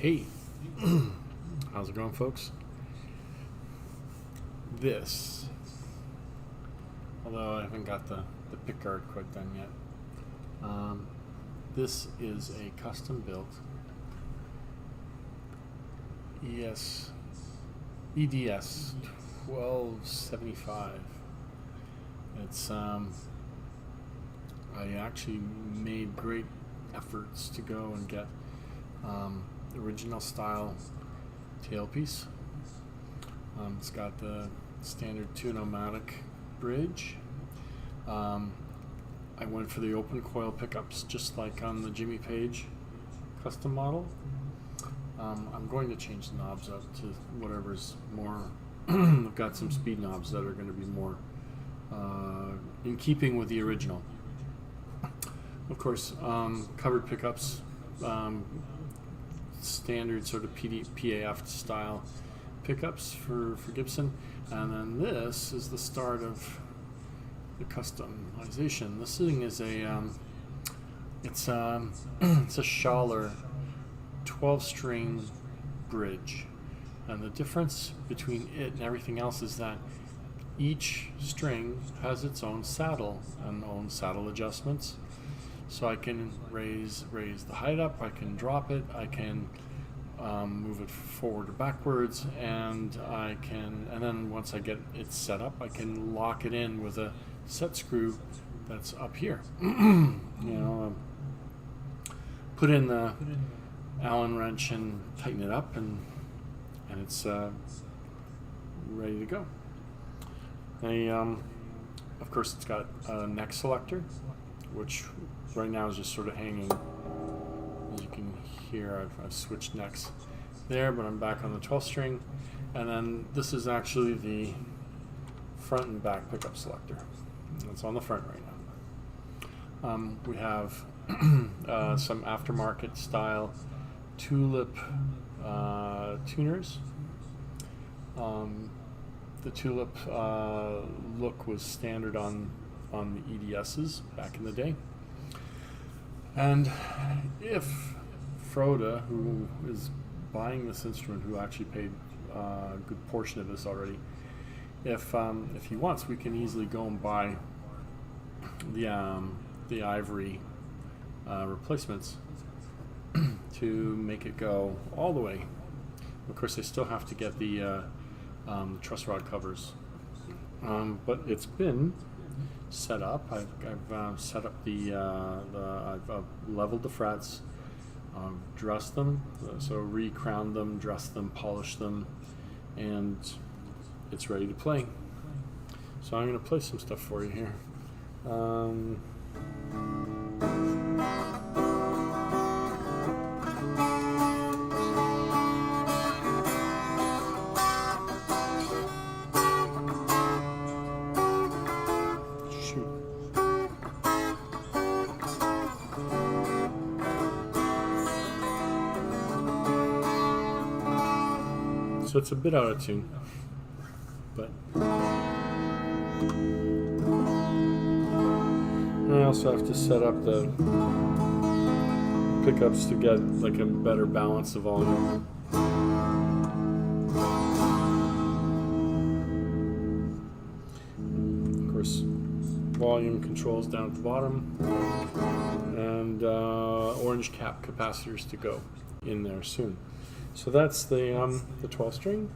Hey, how's it going, folks? This, although I haven't got the pickguard quite done yet, this is a custom built EDS 1275. It's I actually made great efforts to go and get original style tailpiece. It's got the standard 2-pneumatic bridge. I went for the open coil pickups, just like on the Jimmy Page custom model. I'm going to change the knobs up to whatever's more. I've got some speed knobs that are going to be more in keeping with the original. Of course, covered pickups, standard sort of PAF style pickups for Gibson, and then this is the start of the customization. This thing is a it's a Schaller 12-string bridge, and the difference between it and everything else is that each string has its own saddle and own saddle adjustments. So I can raise the height up, I can drop it, I can move it forward or backwards, and then once I get it set up, I can lock it in with a set screw that's up here. Put in the Allen wrench and tighten it up, and it's ready to go. Of course, it's got a neck selector, which right now is just sort of hanging. As you can hear, I've switched necks there, but I'm back on the 12 string. And then this is actually the front and back pickup selector. It's on the front right now. We have some aftermarket style tulip tuners. The tulip look was standard on the EDSs back in the day. And if Froda, who is buying this instrument, who actually paid a good portion of this already, if he wants, we can easily go and buy the ivory replacements to make it go all the way. Of course, they still have to get the truss rod covers, but it's been set up. I've set up I've leveled the frets, dressed them, so re-crowned them, dressed them, polished them, and it's ready to play. So I'm going to play some stuff for you here. So it's a bit out of tune, but I also have to set up the pickups to get like a better balance of volume. Of course, volume controls down at the bottom, and orange cap capacitors to go in there soon. So that's the 12 string.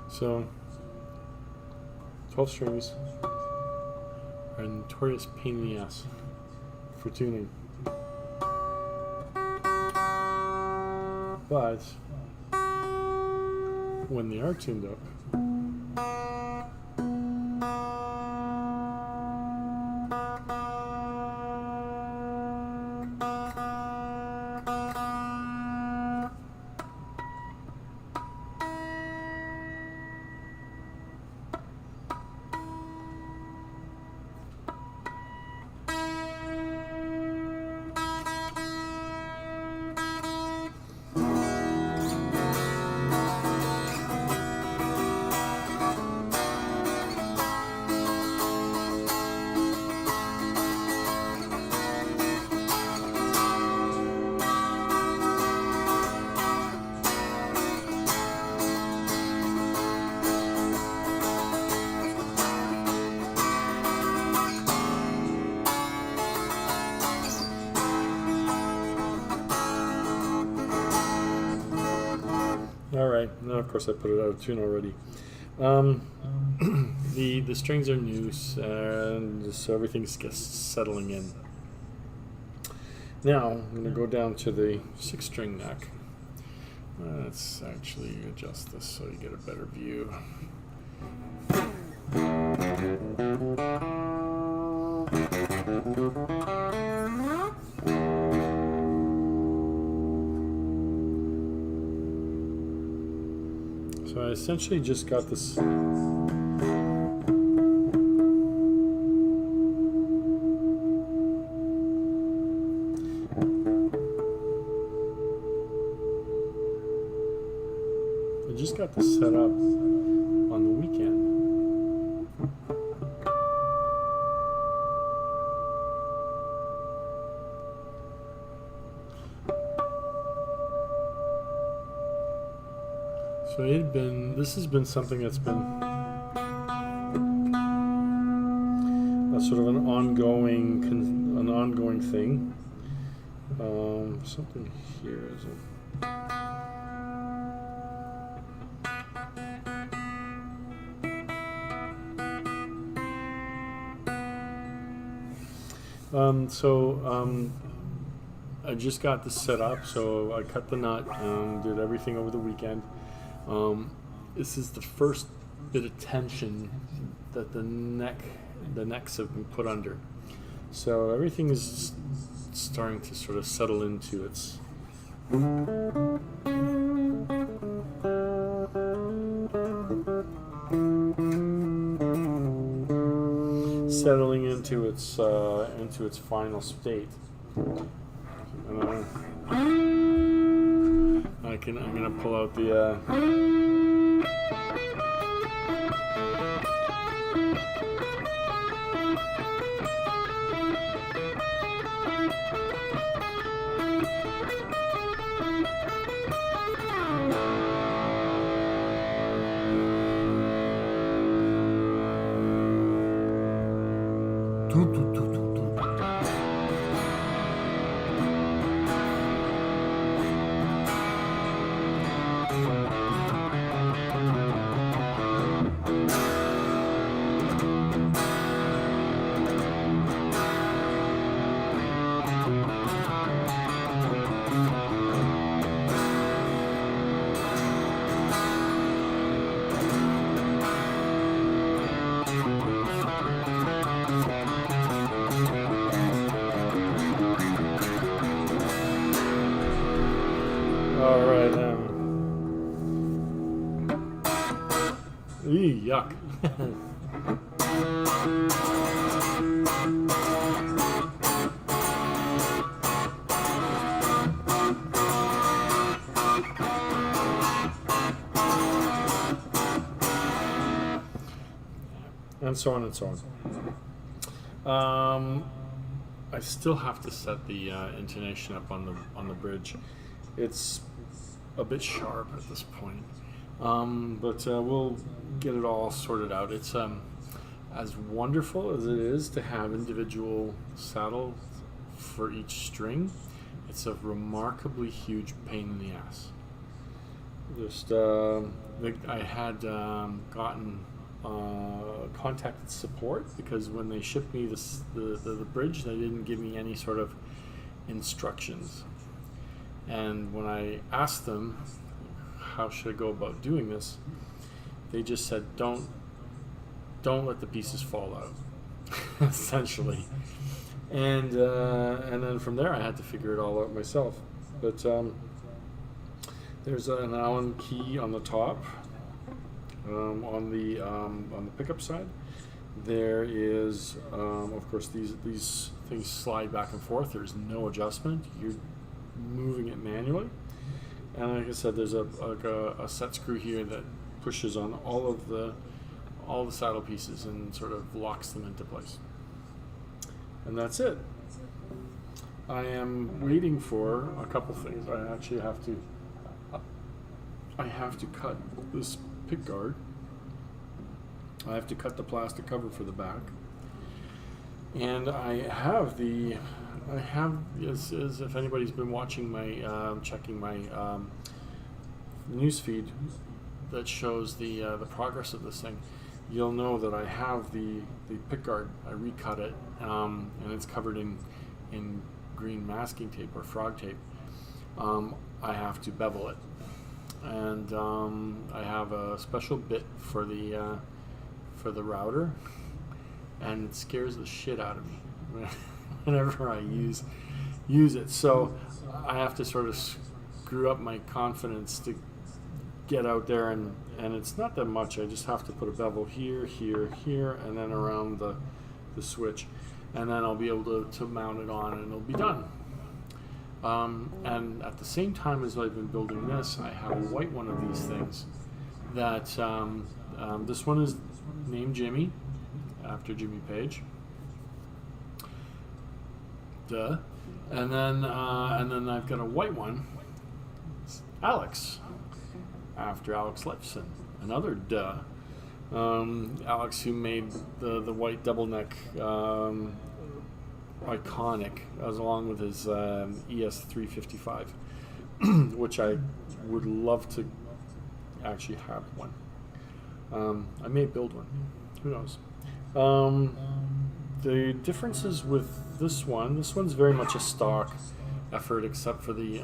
So 12 strings are a notorious pain in the ass for tuning, but when they are tuned up, All right. Now, of course, I put it out of tune already. The strings are loose, and so everything's just settling in. Now I'm going to go down to the 6-string neck. Let's actually adjust this so you get a better view. So I essentially just got this. I just got this set up on the weekend. So this has been something that's been a sort of an ongoing thing. Something here is it. I just got this set up, so I cut the nut and did everything over the weekend. This is the first bit of tension that the necks have been put under. So everything is starting to sort of settle into its into its final state. I'm gonna pull out the yuck. And so on and so on. I still have to set the intonation up on the bridge. It's a bit sharp at this point. But we'll get it all sorted out. It's as wonderful as it is to have individual saddles for each string. It's a remarkably huge pain in the ass. I had contacted support because when they shipped me the bridge, they didn't give me any sort of instructions. And when I asked them, how should I go about doing this? They just said, don't let the pieces fall out, essentially. And then from there, I had to figure it all out myself. But there's an Allen key on the top, on the pickup side. There is, of course, these things slide back and forth. There's no adjustment. You're moving it manually. And like I said, there's a set screw here that pushes on all the saddle pieces and sort of locks them into place. And that's it. I am waiting for a couple things. I actually have to cut this pick guard. I have to cut the plastic cover for the back. And I have, as if anybody's been watching checking my newsfeed that shows the progress of this thing, you'll know that I have the pickguard. I recut it, and it's covered in green masking tape or frog tape. I have to bevel it, and I have a special bit for the router, and it scares the shit out of me whenever I use it. So I have to sort of screw up my confidence to get out there, and it's not that much. I just have to put a bevel here, here, here, and then around the switch, and then I'll be able to mount it on, and it'll be done. And at the same time as I've been building this, I have a white one of these things that this one is named Jimmy, after Jimmy Page. Duh. And then I've got a white one, it's Alex, after Alex Lifeson. Another duh. Alex, who made the white double neck iconic, as along with his ES355, which I would love to actually have one. I may build one. Who knows? The differences with this one's very much a stock effort, except for the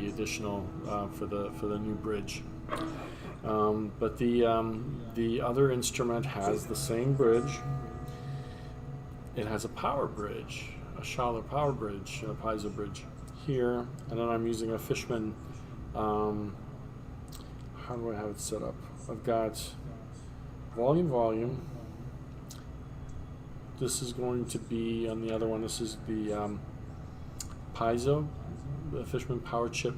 additional for the new bridge. But the other instrument has the same bridge. It has a power bridge, a Schaller power bridge, a piezo bridge here, and then I'm using a Fishman. How do I have it set up? I've got volume. This is going to be on the other one. This is the piezo, the Fishman power chip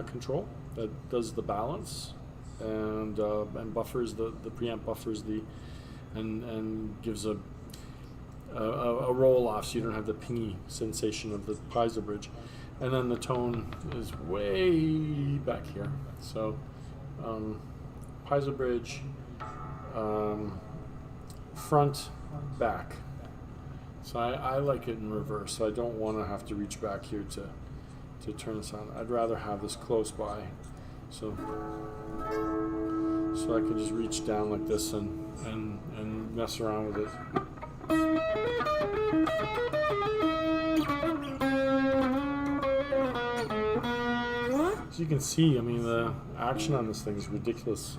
control that does the balance and buffers the preamp buffers and gives a roll off, so you don't have the pingy sensation of the piezo bridge. And then the tone is way back here. So piezo bridge, front, back. So I like it in reverse, so I don't want to have to reach back here to turn this on. I'd rather have this close by, so I can just reach down like this and mess around with it. As you can see, I mean, the action on this thing is ridiculous.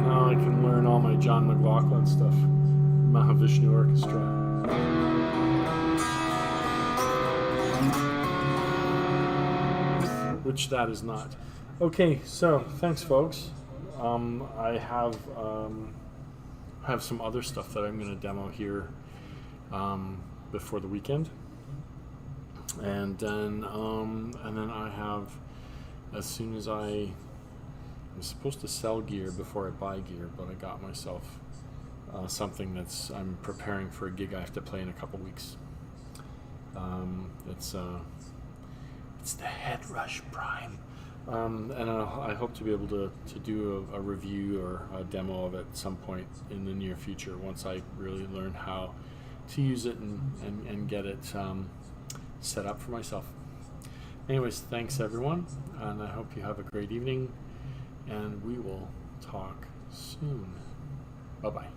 Now I can learn all my John McLaughlin stuff, Mahavishnu Orchestra. Which that is not. Okay, so thanks, folks. I have some other stuff that I'm going to demo here before the weekend, and then I have, as soon as I'm supposed to sell gear before I buy gear, but I got myself something I'm preparing for a gig I have to play in a couple weeks. It's the Head Rush Prime, and I hope to be able to do a review or a demo of it at some point in the near future, once I really learn how to use it and get it set up for myself. Anyways, thanks everyone, and I hope you have a great evening, and we will talk soon. Bye-bye.